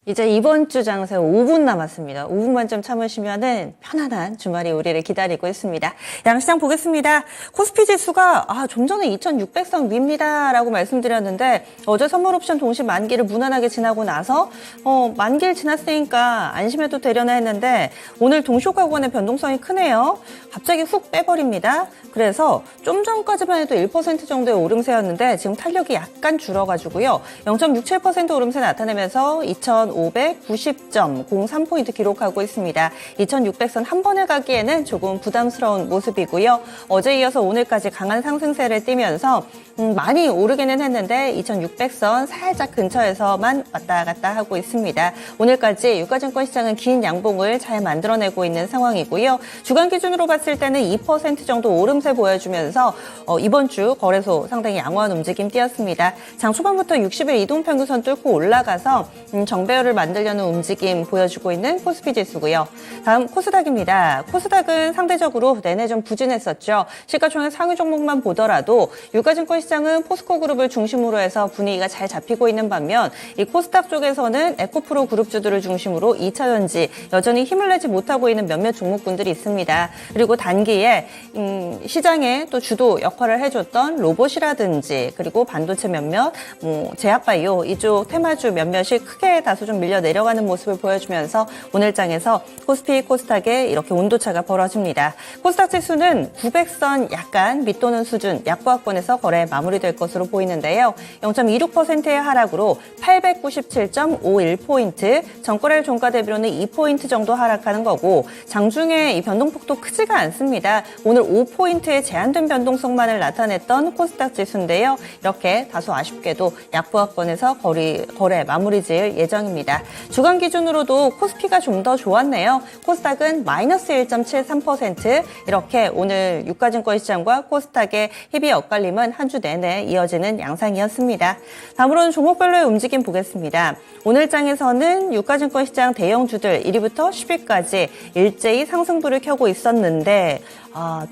이제 이번 주 장세 5분 남았습니다. 5분만 좀 참으시면은 편안한 주말이 우리를 기다리고 있습니다. 양시장 보겠습니다. 코스피 지수가 좀 전에 2600선 위입니다라고 말씀드렸는데 어제 선물 옵션 동시 만기를 무난하게 지나고 나서 만기를 지났으니까 안심해도 되려나 했는데 오늘 동시효과권의 변동성이 크네요. 갑자기 훅 빼버립니다. 그래서 좀 전까지만 해도 1% 정도의 오름세였는데 지금 탄력이 약간 줄어가지고요. 0.67% 오름세 나타내면서 2,590.03포인트 기록하고 있습니다. 2,600선 한 번에 가기에는 조금 부담스러운 모습이고요. 어제 이어서 오늘까지 강한 상승세를 띠면서 많이 오르기는 했는데 2,600선 살짝 근처에서만 왔다 갔다 하고 있습니다. 오늘까지 유가증권 시장은 긴 양봉을 잘 만들어내고 있는 상황이고요. 주간 기준으로 봤을 때는 2% 정도 오름세 보여주면서 이번 주 거래소 상당히 양호한 움직임 띄었습니다. 장 초반부터 60일 이동평균선 뚫고 올라가서 정배열을 만들려는 움직임 보여주고 있는 코스피 지수고요. 다음 코스닥입니다. 코스닥은 상대적으로 내내 좀 부진했었죠. 시가총액 상위 종목만 보더라도 유가증권 시장은 포스코그룹을 중심으로 해서 분위기가 잘 잡히고 있는 반면 이 코스닥 쪽에서는 에코프로 그룹주들을 중심으로 2차전지 여전히 힘을 내지 못하고 있는 몇몇 종목군들이 있습니다. 그리고 단기에 시장에 또 주도 역할을 해줬던 로봇이라든지 그리고 반도체 몇몇, 제약바이오 이쪽 테마주 몇몇이 크게 다소 좀 밀려 내려가는 모습을 보여주면서 오늘 장에서 코스피, 코스닥에 이렇게 온도차가 벌어집니다. 코스닥 지수는 900선 약간 밑도는 수준 약보합권에서 거래 마무리될 것으로 보이는데요. 0.26%의 하락으로 897.51포인트, 전거래일 종가 대비로는 2포인트 정도 하락하는 거고 장중에 이 변동폭도 크지가 않습니다. 오늘 5포인트의 제한된 변동성만을 나타냈던 코스닥 지수인데요. 이렇게 다소 아쉽게도 약보합권에서 거래 마무리 지을 예정입니다. 주간 기준으로도 코스피가 좀 더 좋았네요. 코스닥은 마이너스 1.73%, 이렇게 오늘 유가증권 시장과 코스닥의 희비 엇갈림은 한 주 내내 이어지는 양상이었습니다. 다음으로는 종목별로의 움직임 보겠습니다. 오늘 장에서는 유가증권 시장 대형주들 1위부터 10위까지 일제히 상승불을 켜고 있었는데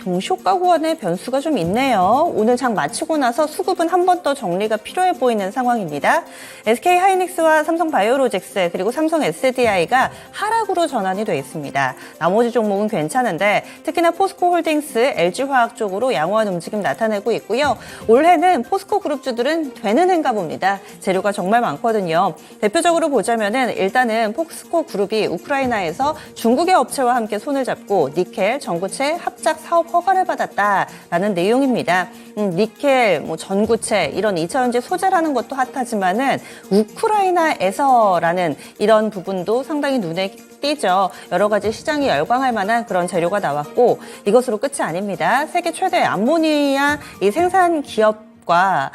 동시효과권의 변수가 좀 있네요. 오늘 장 마치고 나서 수급은 한 번 더 정리가 필요해 보이는 상황입니다. SK하이닉스와 삼성바이오로직스 그리고 삼성 SDI가 하락으로 전환이 돼 있습니다. 나머지 종목은 괜찮은데 특히나 포스코홀딩스, LG화학 쪽으로 양호한 움직임 나타내고 있고요. 올해는 포스코 그룹주들은 되는 해인가 봅니다. 재료가 정말 많거든요. 대표적으로 보자면은 일단은 포스코 그룹이 우크라이나에서 중국의 업체와 함께 손을 잡고 니켈, 전구체 합작 사업 허가를 받았다라는 내용입니다. 니켈, 전구체 이런 2차전지 소재라는 것도 핫하지만은 우크라이나에서라는 이런 부분도 상당히 눈에 띄죠. 여러 가지 시장이 열광할 만한 그런 재료가 나왔고 이것으로 끝이 아닙니다. 세계 최대 암모니아 이 생산 기업과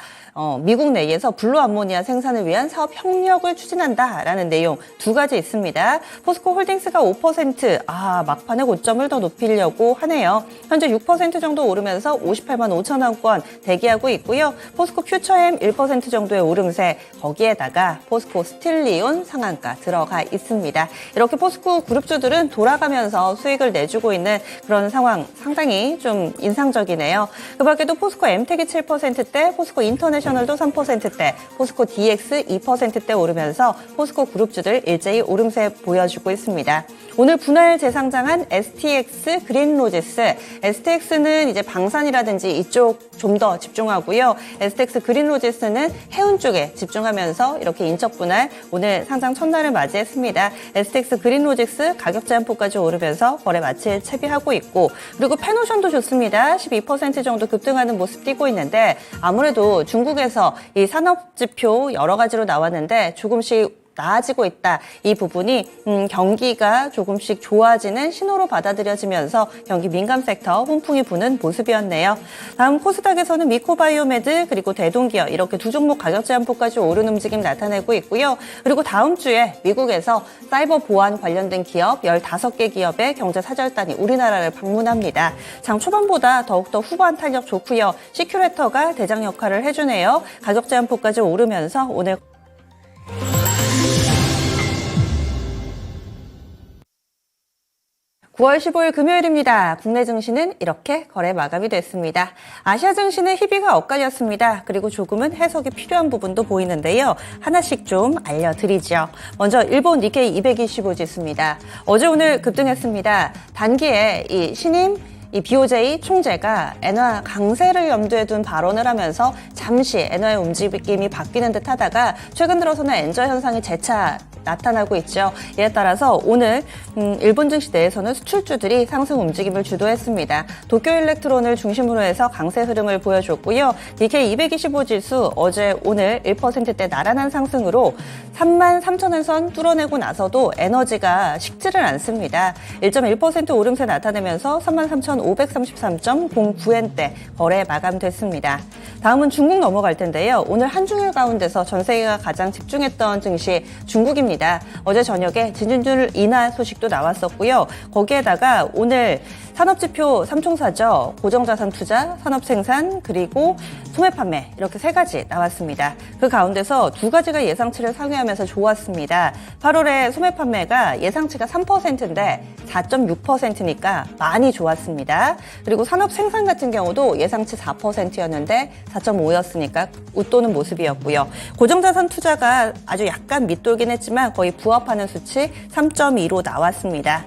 미국 내에서 블루 암모니아 생산을 위한 사업 협력을 추진한다라는 내용 두 가지 있습니다. 포스코 홀딩스가 5%, 막판에 고점을 더 높이려고 하네요. 현재 6% 정도 오르면서 58만 5천 원권 대기하고 있고요. 포스코 퓨처엠 1% 정도의 오름세, 거기에다가 포스코 스틸리온 상한가 들어가 있습니다. 이렇게 포스코 그룹주들은 돌아가면서 수익을 내주고 있는 그런 상황 상당히 좀 인상적이네요. 그 밖에도 포스코 엠텍이 7%대, 포스코 인터내셔널도 3%대, 포스코 DX 2%대 오르면서 포스코 그룹주들 일제히 오름세 보여주고 있습니다. 오늘 분할 재상장한 STX 그린로지스, STX는 이제 방산이라든지 이쪽 좀 더 집중하고요. STX 그린로지스는 해운 쪽에 집중하면서 이렇게 인적 분할 오늘 상장 첫날을 맞이했습니다. STX 그린로지스 가격 제한폭까지 오르면서 거래 마칠 채비하고 있고 그리고 페노션도 좋습니다. 12% 정도 급등하는 모습 띄고 있는데 아무래도 중국에서 이 산업지표 여러 가지로 나왔는데 조금씩 나아지고 있다. 이 부분이 경기가 조금씩 좋아지는 신호로 받아들여지면서 경기 민감 섹터 훈풍이 부는 모습이었네요. 다음 코스닥에서는 미코바이오메드 그리고 대동기업 이렇게 두 종목 가격 제한폭까지 오른 움직임 나타내고 있고요. 그리고 다음 주에 미국에서 사이버 보안 관련된 기업 15개 기업의 경제 사절단이 우리나라를 방문합니다. 장 초반보다 더욱더 후반 탄력 좋고요. 시큐레터가 대장 역할을 해주네요. 가격 제한폭까지 오르면서 오늘 9월 15일 금요일입니다. 국내 증시는 이렇게 거래 마감이 됐습니다. 아시아 증시는 희비가 엇갈렸습니다. 그리고 조금은 해석이 필요한 부분도 보이는데요. 하나씩 좀 알려드리죠. 먼저 일본 니케이 225 지수입니다. 어제 오늘 급등했습니다. 단기에 이 신임 BOJ 총재가 엔화 강세를 염두에 둔 발언을 하면서 잠시 엔화의 움직임이 바뀌는 듯 하다가 최근 들어서는 엔저 현상이 재차 나타나고 있죠. 이에 따라서 오늘 일본 증시 내에서는 수출주들이 상승 움직임을 주도했습니다. 도쿄 일렉트론을 중심으로 해서 강세 흐름을 보여줬고요. 니케이 225 지수 어제 오늘 1%대 나란한 상승으로 33,000원 선 뚫어내고 나서도 에너지가 식지를 않습니다. 1.1% 오름세 나타내면서 33,533.09엔대 거래 마감됐습니다. 다음은 중국 넘어갈 텐데요. 오늘 한중일 가운데서 전 세계가 가장 집중했던 증시 중국입니다. 어제 저녁에 진준율 인하 소식도 나왔었고요. 거기에다가 오늘 산업지표 3총사죠. 고정자산 투자, 산업생산, 그리고 소매 판매 이렇게 세 가지 나왔습니다. 그 가운데서 두 가지가 예상치를 상회하면서 좋았습니다. 8월에 소매 판매가 예상치가 3%인데 4.6%니까 많이 좋았습니다. 그리고 산업생산 같은 경우도 예상치 4%였는데 4.5였으니까 웃도는 모습이었고요. 고정자산 투자가 아주 약간 밑돌긴 했지만 거의 부합하는 수치 3.2로 나왔습니다.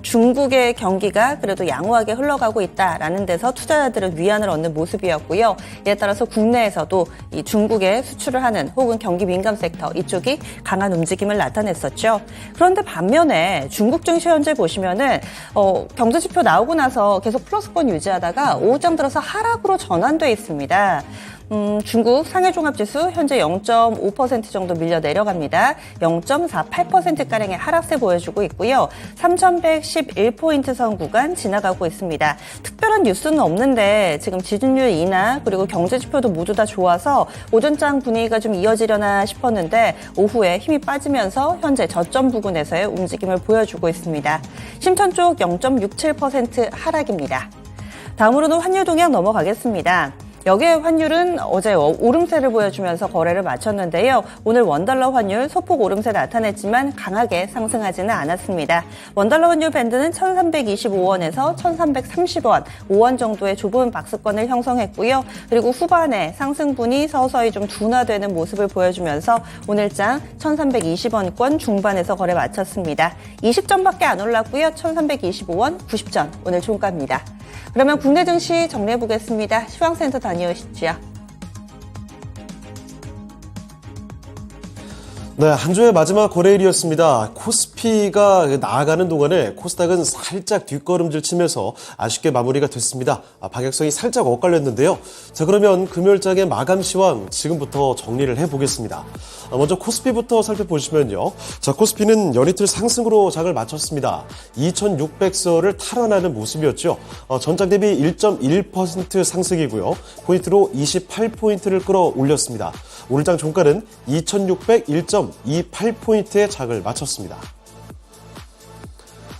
중국의 경기가 그래도 양호하게 흘러가고 있다라는 데서 투자자들은 위안을 얻는 모습이었고요. 이에 따라서 국내에서도 이 중국에 수출을 하는 혹은 경기 민감 섹터 이쪽이 강한 움직임을 나타냈었죠. 그런데 반면에 중국 증시 현재 보시면은 경제지표 나오고 나서 계속 플러스권 유지하다가 오후장 들어서 하락으로 전환돼 있습니다. 중국 상해종합지수 현재 0.5% 정도 밀려 내려갑니다. 0.48%가량의 하락세 보여주고 있고요. 3,111포인트 선 구간 지나가고 있습니다. 특별한 뉴스는 없는데 지금 지준율 인하 그리고 경제지표도 모두 다 좋아서 오전장 분위기가 좀 이어지려나 싶었는데 오후에 힘이 빠지면서 현재 저점 부근에서의 움직임을 보여주고 있습니다. 심천 쪽 0.67% 하락입니다. 다음으로는 환율 동향 넘어가겠습니다. 여기에 환율은 어제 오름세를 보여주면서 거래를 마쳤는데요. 오늘 원달러 환율 소폭 오름세 나타냈지만 강하게 상승하지는 않았습니다. 원달러 환율 밴드는 1,325원에서 1,330원, 5원 정도의 좁은 박스권을 형성했고요. 그리고 후반에 상승분이 서서히 좀 둔화되는 모습을 보여주면서 오늘장 1,320원권 중반에서 거래 마쳤습니다. 20전밖에 안 올랐고요. 1,325원 90전 오늘 종가입니다. 그러면 국내 증시 정리해 보겠습니다. 시황센터 다녀오시죠. 네, 한 주의 마지막 거래일이었습니다. 코스피가 나아가는 동안에 코스닥은 살짝 뒷걸음질 치면서 아쉽게 마무리가 됐습니다. 방향성이 살짝 엇갈렸는데요. 자, 그러면 금요일장의 마감 시황 지금부터 정리를 해보겠습니다. 먼저 코스피부터 살펴보시면요. 자, 코스피는 연이틀 상승으로 장을 마쳤습니다. 2,600선을 탈환하는 모습이었죠. 전장 대비 1.1% 상승이고요. 포인트로 28포인트를 끌어올렸습니다. 오늘장 종가는 2,601.28포인트의 장을 마쳤습니다.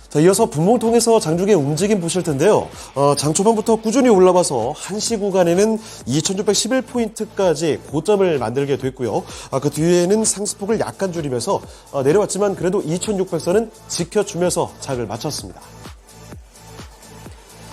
자, 이어서 분봉통에서 장중의 움직임 보실 텐데요. 장 초반부터 꾸준히 올라와서 한시 구간에는 2,611포인트까지 고점을 만들게 됐고요. 그 뒤에는 상승폭을 약간 줄이면서 내려왔지만 그래도 2,600선은 지켜주면서 장을 마쳤습니다.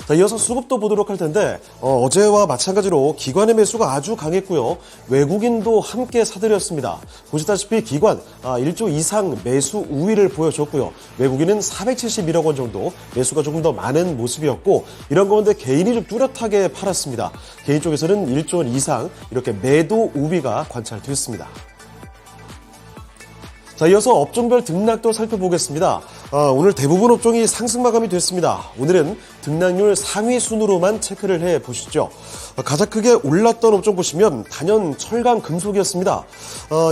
자, 이어서 수급도 보도록 할 텐데 어제와 마찬가지로 기관의 매수가 아주 강했고요. 외국인도 함께 사들였습니다. 보시다시피 기관 1조 이상 매수 우위를 보여줬고요. 외국인은 471억 원 정도 매수가 조금 더 많은 모습이었고 이런 가운데 개인이 좀 뚜렷하게 팔았습니다. 개인 쪽에서는 1조 원 이상 이렇게 매도 우위가 관찰됐습니다. 자, 이어서 업종별 등락도 살펴보겠습니다. 오늘 대부분 업종이 상승 마감이 됐습니다. 오늘은 등락률 상위 순으로만 체크를 해보시죠. 가장 크게 올랐던 업종 보시면 단연 철강 금속이었습니다.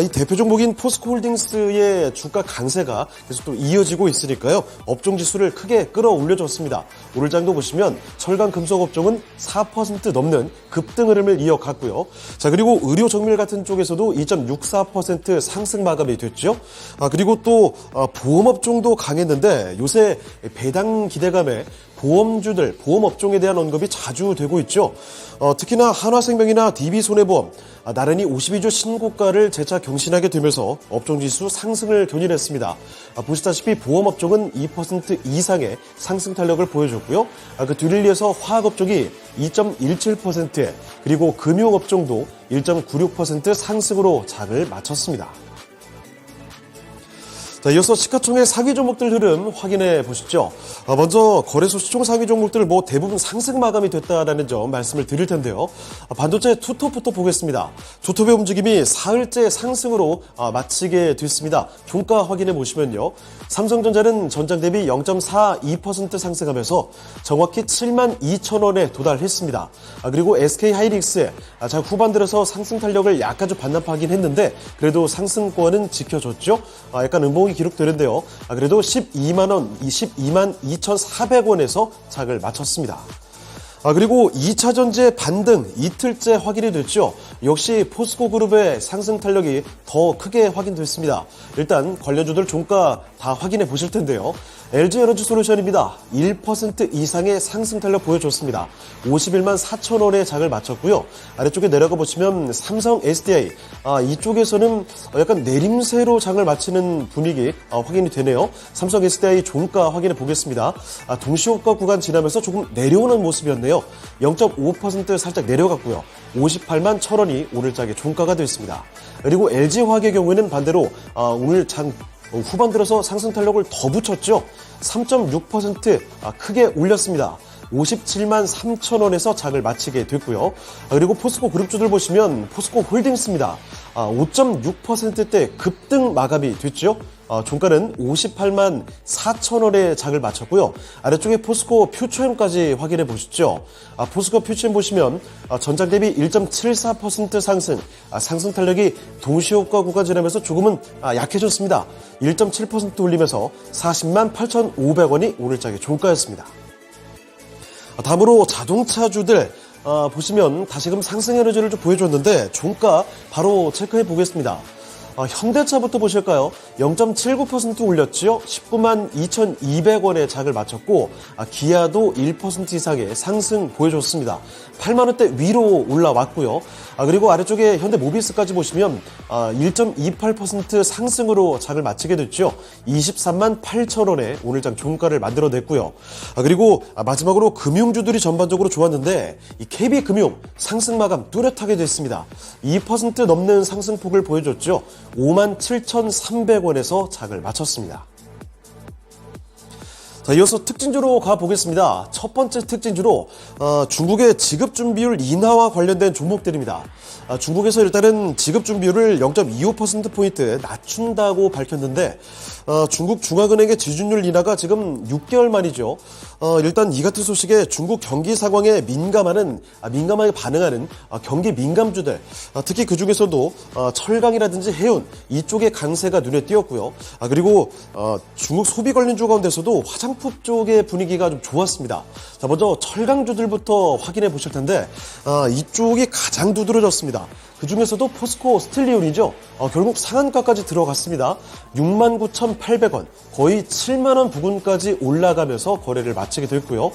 이 대표 종목인 포스코홀딩스의 주가 강세가 계속 또 이어지고 있으니까요. 업종 지수를 크게 끌어올려줬습니다. 오늘 장도 보시면 철강 금속 업종은 4% 넘는 급등 흐름을 이어갔고요. 자, 그리고 의료 정밀 같은 쪽에서도 2.64% 상승 마감이 됐죠. 그리고 또 보험업종도 강했는데 요새 배당 기대감에 보험주들, 보험업종에 대한 언급이 자주 되고 있죠. 특히나 한화생명이나 DB손해보험, 나란히 52주 신고가를 재차 경신하게 되면서 업종지수 상승을 견인했습니다. 보시다시피 보험업종은 2% 이상의 상승 탄력을 보여줬고요. 그 뒤를 이어서 화학업종이 2.17%, 그리고 금융업종도 1.96% 상승으로 장을 마쳤습니다. 자, 이어서 시가총액 상위 종목들 흐름 확인해 보시죠. 먼저 거래소 시총 상위 종목들 대부분 상승 마감이 됐다라는 점 말씀을 드릴 텐데요. 반도체 투톱부터 보겠습니다. 투톱의 움직임이 사흘째 상승으로 마치게 됐습니다. 종가 확인해 보시면요. 삼성전자는 전장 대비 0.42% 상승하면서 정확히 72,000원에 도달했습니다. 그리고 SK하이닉스 후반 들어서 상승 탄력을 약간 좀 반납하긴 했는데 그래도 상승권은 지켜줬죠. 약간 음봉이 기록되는데요. 그래도 12만 2,400원에서 장을 마쳤습니다. 그리고 2차전지의 반등 이틀째 확인이 됐죠. 역시 포스코그룹의 상승 탄력이 더 크게 확인됐습니다. 일단 관련주들 종가 다 확인해 보실 텐데요. LG에너지솔루션입니다. 1% 이상의 상승 탄력 보여줬습니다. 51만 4천원에 장을 마쳤고요. 아래쪽에 내려가 보시면 삼성 SDI, 이쪽에서는 약간 내림세로 장을 마치는 분위기 확인이 되네요. 삼성 SDI 종가 확인해 보겠습니다. 동시호가 구간 지나면서 조금 내려오는 모습이었네요. 0.5% 살짝 내려갔고요. 58만 1,000원이 오늘장의 종가가 됐습니다. 그리고 LG화학의 경우에는 반대로 오늘 장 후반 들어서 상승 탄력을 더 붙였죠. 3.6% 크게 올렸습니다. 57만 3천원에서 장을 마치게 됐고요. 그리고 포스코 그룹주들 보시면 포스코 홀딩스입니다. 5.6%대 급등 마감이 됐죠. 종가는 58만 4천원에 장을 마쳤고요. 아래쪽에 포스코 퓨처엠까지 확인해 보시죠. 포스코 퓨처엠 보시면 전장 대비 1.74% 상승, 상승 탄력이 동시효과 구간 지나면서 조금은 약해졌습니다. 1.7% 올리면서 40만 8,500원이 오늘장의 종가였습니다. 다음으로 자동차주들 보시면 다시금 상승 에너지를 좀 보여줬는데 종가 바로 체크해 보겠습니다. 현대차부터 보실까요? 0.79% 올렸지요. 19만 2,200원에 장을 마쳤고 기아도 1% 이상의 상승 보여줬습니다. 8만 원대 위로 올라왔고요. 그리고 아래쪽에 현대모비스까지 보시면 1.28% 상승으로 장을 마치게 됐죠. 23만 8천원에 오늘장 종가를 만들어냈고요. 그리고 마지막으로 금융주들이 전반적으로 좋았는데 이 KB금융 상승 마감 뚜렷하게 됐습니다. 2% 넘는 상승폭을 보여줬죠. 5만 7,300원에서 장을 마쳤습니다. 자, 이어서 특징주로 가보겠습니다. 첫 번째 특징주로 중국의 지급준비율 인하와 관련된 종목들입니다. 중국에서 일단은 지급준비율을 0.25%포인트 낮춘다고 밝혔는데 중국 중앙은행의 지준율 인하가 지금 6개월 만이죠. 일단 이 같은 소식에 중국 경기 상황에 민감하게 반응하는 경기 민감주들, 특히 그 중에서도 철강이라든지 해운 이쪽의 강세가 눈에 띄었고요. 그리고 중국 소비 관련주 가운데서도 화장품 쪽의 분위기가 좀 좋았습니다. 자, 먼저 철강주들부터 확인해 보실 텐데 이쪽이 가장 두드러졌습니다. 그 중에서도 포스코 스틸리온이죠. 결국 상한가까지 들어갔습니다. 69,800원, 거의 7만원 부근까지 올라가면서 거래를 마치게 됐고요.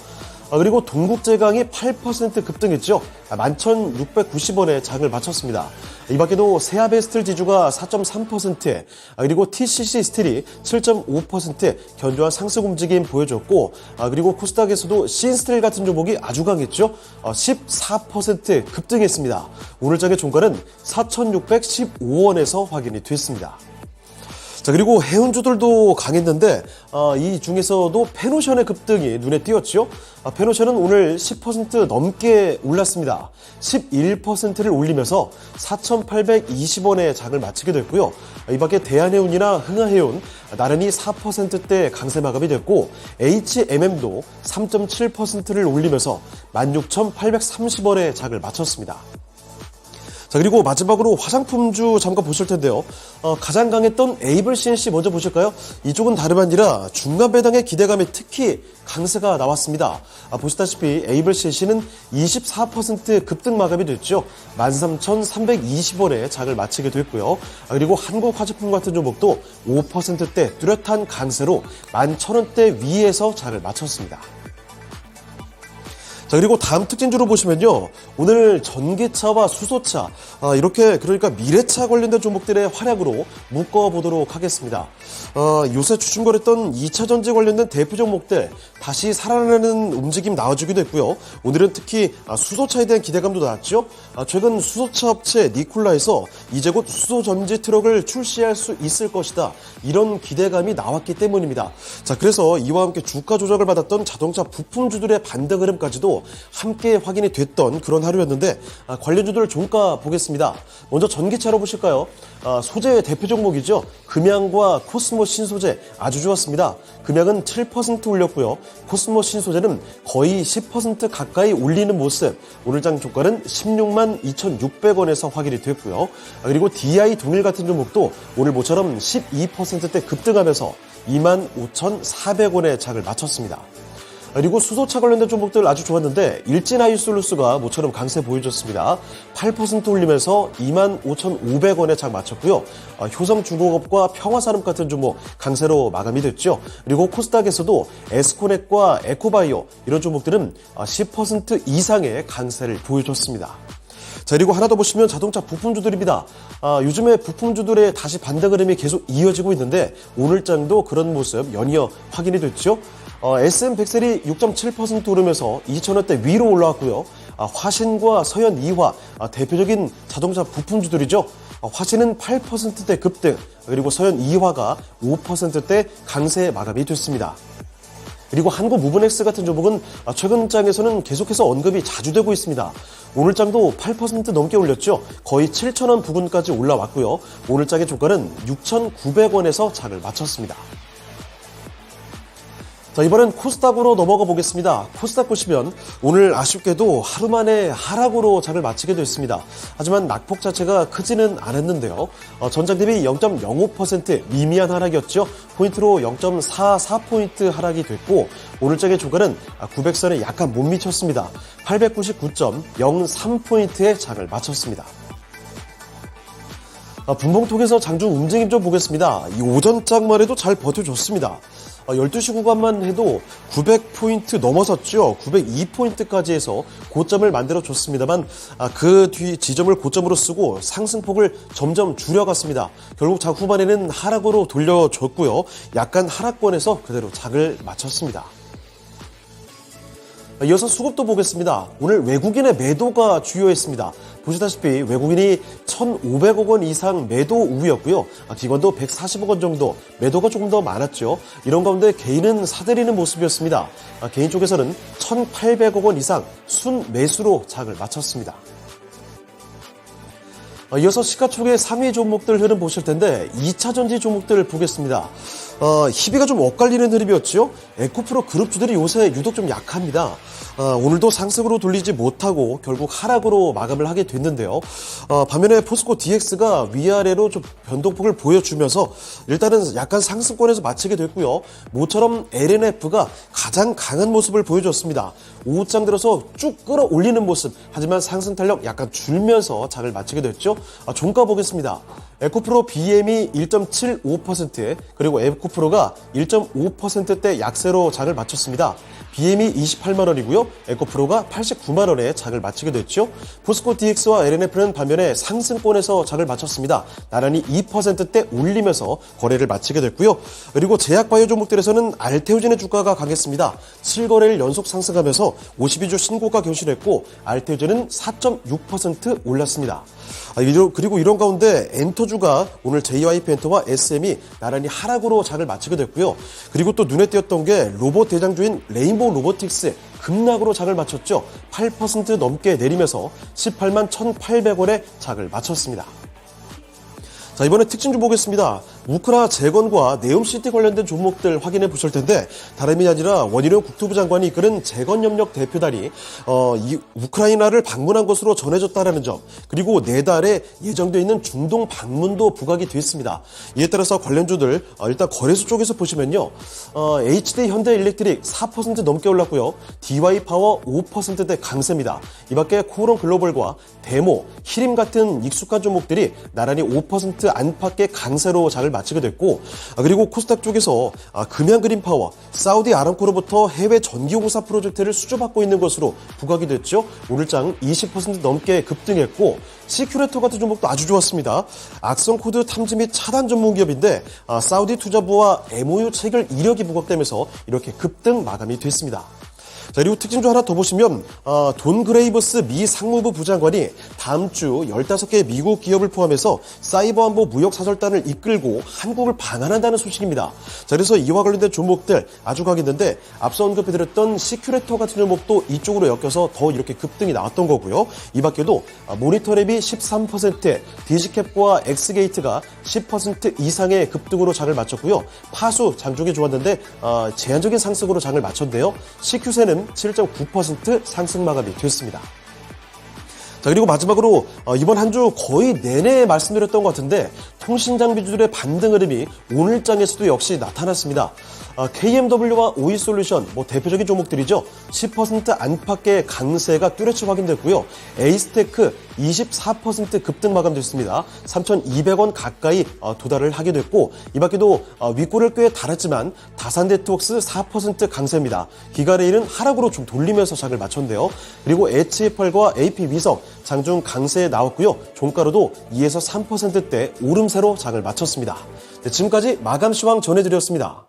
그리고 동국제강이 8% 급등했죠. 11,690원에 장을 마쳤습니다. 이 밖에도 세아베스틀 지주가 4.3%, 그리고 TCC 스틸이 7.5% 견조한 상승 움직임 보여줬고, 그리고 코스닥에서도 신스틸 같은 종목이 아주 강했죠. 14% 급등했습니다. 오늘장의 종가는 4,615원에서 확인이 됐습니다. 자, 그리고 해운주들도 강했는데 이 중에서도 페노션의 급등이 눈에 띄었죠. 페노션은 오늘 10% 넘게 올랐습니다. 11%를 올리면서 4,820원에 장을 마치게 됐고요. 이 밖에 대한해운이나 흥하해운 나란히 4%대 강세 마감이 됐고 HMM도 3.7%를 올리면서 16,830원에 장을 마쳤습니다. 자, 그리고 마지막으로 화장품주 잠깐 보실 텐데요. 가장 강했던 에이블 CNC 먼저 보실까요? 이쪽은 다름 아니라 중간 배당의 기대감에 특히 강세가 나왔습니다. 보시다시피 에이블 CNC는 24% 급등 마감이 됐죠. 13,320원에 장을 마치게 됐고요. 그리고 한국화장품 같은 종목도 5%대 뚜렷한 강세로 11,000원대 위에서 장을 마쳤습니다. 자, 그리고 다음 특징주로 보시면요. 오늘 전기차와 수소차, 이렇게 그러니까 미래차 관련된 종목들의 활약으로 묶어보도록 하겠습니다. 요새 주춤거렸던 2차 전지 관련된 대표 종목들 다시 살아나는 움직임 나와주기도 했고요. 오늘은 특히 수소차에 대한 기대감도 나왔죠. 최근 수소차 업체 니콜라에서 이제 곧 수소전지 트럭을 출시할 수 있을 것이다. 이런 기대감이 나왔기 때문입니다. 자, 그래서 이와 함께 주가 조작을 받았던 자동차 부품주들의 반등 흐름까지도 함께 확인이 됐던 그런 하루였는데 관련주들 종가 보겠습니다. 먼저 전기차로 보실까요? 소재 대표 종목이죠. 금양과 코스모 신소재 아주 좋았습니다. 금양은 7% 올렸고요. 코스모 신소재는 거의 10% 가까이 올리는 모습. 오늘장 종가는 16만 2,600원에서 확인이 됐고요. 그리고 DI 동일 같은 종목도 오늘 모처럼 12%대 급등하면서 25,400원의 장을 마쳤습니다. 그리고 수소차 관련된 종목들 아주 좋았는데 일진하이솔루스가 모처럼 강세 보여줬습니다. 8% 올리면서 25,500원에 장 마쳤고요. 효성중공업과 평화산업 같은 종목 강세로 마감이 됐죠. 그리고 코스닥에서도 에스코넷과 에코바이오 이런 종목들은 10% 이상의 강세를 보여줬습니다. 자, 그리고 하나 더 보시면 자동차 부품주들입니다. 요즘에 부품주들의 다시 반등 흐름이 계속 이어지고 있는데 오늘장도 그런 모습 연이어 확인이 됐죠. SM100셀이 6.7% 오르면서 2,000원대 위로 올라왔고요. 화신과 서현 2화 대표적인 자동차 부품주들이죠. 화신은 8%대 급등, 그리고 서현 2화가 5%대 강세 마감이 됐습니다. 그리고 한국무브넥스 같은 종목은 최근 장에서는 계속해서 언급이 자주 되고 있습니다. 오늘 장도 8% 넘게 올렸죠. 거의 7,000원 부근까지 올라왔고요. 오늘 장의 종가는 6,900원에서 장을 마쳤습니다. 자, 이번엔 코스닥으로 넘어가 보겠습니다. 코스닥 보시면 오늘 아쉽게도 하루 만에 하락으로 장을 마치게 됐습니다. 하지만 낙폭 자체가 크지는 않았는데요. 전장 대비 0.05% 미미한 하락이었죠. 포인트로 0.44포인트 하락이 됐고 오늘 장의 종가는 900선에 약간 못 미쳤습니다. 899.03포인트의 장을 마쳤습니다. 분봉톡에서 장중 움직임 좀 보겠습니다. 이 오전장만 해도 잘 버텨줬습니다. 12시 구간만 해도 900포인트 넘어섰죠. 902포인트까지 해서 고점을 만들어줬습니다만 그 뒤 지점을 고점으로 쓰고 상승폭을 점점 줄여갔습니다. 결국 장 후반에는 하락으로 돌려줬고요. 약간 하락권에서 그대로 장을 마쳤습니다. 이어서 수급도 보겠습니다. 오늘 외국인의 매도가 주요했습니다. 보시다시피 외국인이 1,500억 원 이상 매도 우위였고요. 기관도 140억 원 정도 매도가 조금 더 많았죠. 이런 가운데 개인은 사들이는 모습이었습니다. 개인 쪽에서는 1,800억 원 이상 순매수로 장을 마쳤습니다. 이어서 시가총액 상위 종목들 흐름 보실 텐데 2차 전지 종목들 보겠습니다. 희비가 좀 엇갈리는 흐름이었죠. 에코프로 그룹주들이 요새 유독 좀 약합니다. 오늘도 상승으로 돌리지 못하고 결국 하락으로 마감을 하게 됐는데요. 반면에 포스코 DX가 위아래로 좀 변동폭을 보여주면서 일단은 약간 상승권에서 마치게 됐고요. 모처럼 LNF가 가장 강한 모습을 보여줬습니다. 오후장 들어서 쭉 끌어올리는 모습, 하지만 상승 탄력 약간 줄면서 장을 마치게 됐죠. 종가 보겠습니다. 에코프로 BM이 1.75%, 그리고 에코프로가 1.5%대 약세로 장을 마쳤습니다. BM이 28만원이고요. 에코프로가 89만원에 장을 마치게 됐죠. 포스코 DX와 LNF는 반면에 상승권에서 장을 마쳤습니다. 나란히 2%대 올리면서 거래를 마치게 됐고요. 그리고 제약바이오 종목들에서는 알테오젠의 주가가 강했습니다. 7거래일 연속 상승하면서 52주 신고가 경신했고 알테오젠은 4.6% 올랐습니다. 그리고 이런 가운데 엔터주가 오늘 JYP엔터와 SM이 나란히 하락으로 장을 마치게 됐고요. 그리고 또 눈에 띄었던 게 로봇 대장주인 레인보우 로보틱스 급락으로 장을 마쳤죠. 8% 넘게 내리면서 18만 1,800원에 장을 마쳤습니다. 자, 이번에 특징 좀 보겠습니다. 우크라 재건과 네옴시티 관련된 종목들 확인해 보실 텐데 다름이 아니라 원희룡 국토부 장관이 이끄는 재건협력 대표단이 이 우크라이나를 방문한 것으로 전해졌다는 점, 그리고 내달에 예정되어 있는 중동 방문도 부각이 됐습니다. 이에 따라서 관련주들 일단 거래소 쪽에서 보시면요. HD 현대일렉트릭 4% 넘게 올랐고요. DY파워 5%대 강세입니다. 이 밖에 코오롱 글로벌과 데모, 히림 같은 익숙한 종목들이 나란히 5% 안팎의 강세로 장을 마치게 됐고, 그리고 코스닥 쪽에서 금양 그린파워, 사우디 아람코로부터 해외 전기공사 프로젝트를 수주받고 있는 것으로 부각이 됐죠. 오늘장 20% 넘게 급등했고, 시큐레터 같은 종목도 아주 좋았습니다. 악성 코드 탐지 및 차단 전문 기업인데 사우디 투자부와 MOU 체결 이력이 부각되면서 이렇게 급등 마감이 됐습니다. 자, 그리고 특징 중 하나 더 보시면 돈 그레이브스 미 상무부 부장관이 다음 주 15개의 미국 기업을 포함해서 사이버 안보 무역 사절단을 이끌고 한국을 방한한다는 소식입니다. 자, 그래서 이와 관련된 종목들 아주 강했는데 앞서 언급해드렸던 시큐레터 같은 종목도 이쪽으로 엮여서 더 이렇게 급등이 나왔던 거고요. 이 밖에도 모니터랩이 13%, 디지캡과 엑스게이트가 10% 이상의 급등으로 장을 마쳤고요. 파수 장중에 좋았는데 제한적인 상승으로 장을 마쳤는데요. CQ세는 7.9% 상승 마감이 됐습니다. 자, 그리고 마지막으로 이번 한 주 거의 내내 말씀드렸던 것 같은데 통신장비주들의 반등 흐름이 오늘장에서도 역시 나타났습니다. KMW와 OE솔루션 대표적인 종목들이죠. 10% 안팎의 강세가 뚜렷이 확인됐고요. 에이스테크 24% 급등 마감됐습니다. 3,200원 가까이 도달을 하게 됐고 이 밖에도 윗골을 꽤 달았지만 다산네트웍스 4% 강세입니다. 기가레일은 하락으로 좀 돌리면서 장을 마쳤는데요. 그리고 HFR과 AP위성 장중 강세에 나왔고요. 종가로도 2에서 3%대 오름세로 장을 마쳤습니다. 네, 지금까지 마감 시황 전해드렸습니다.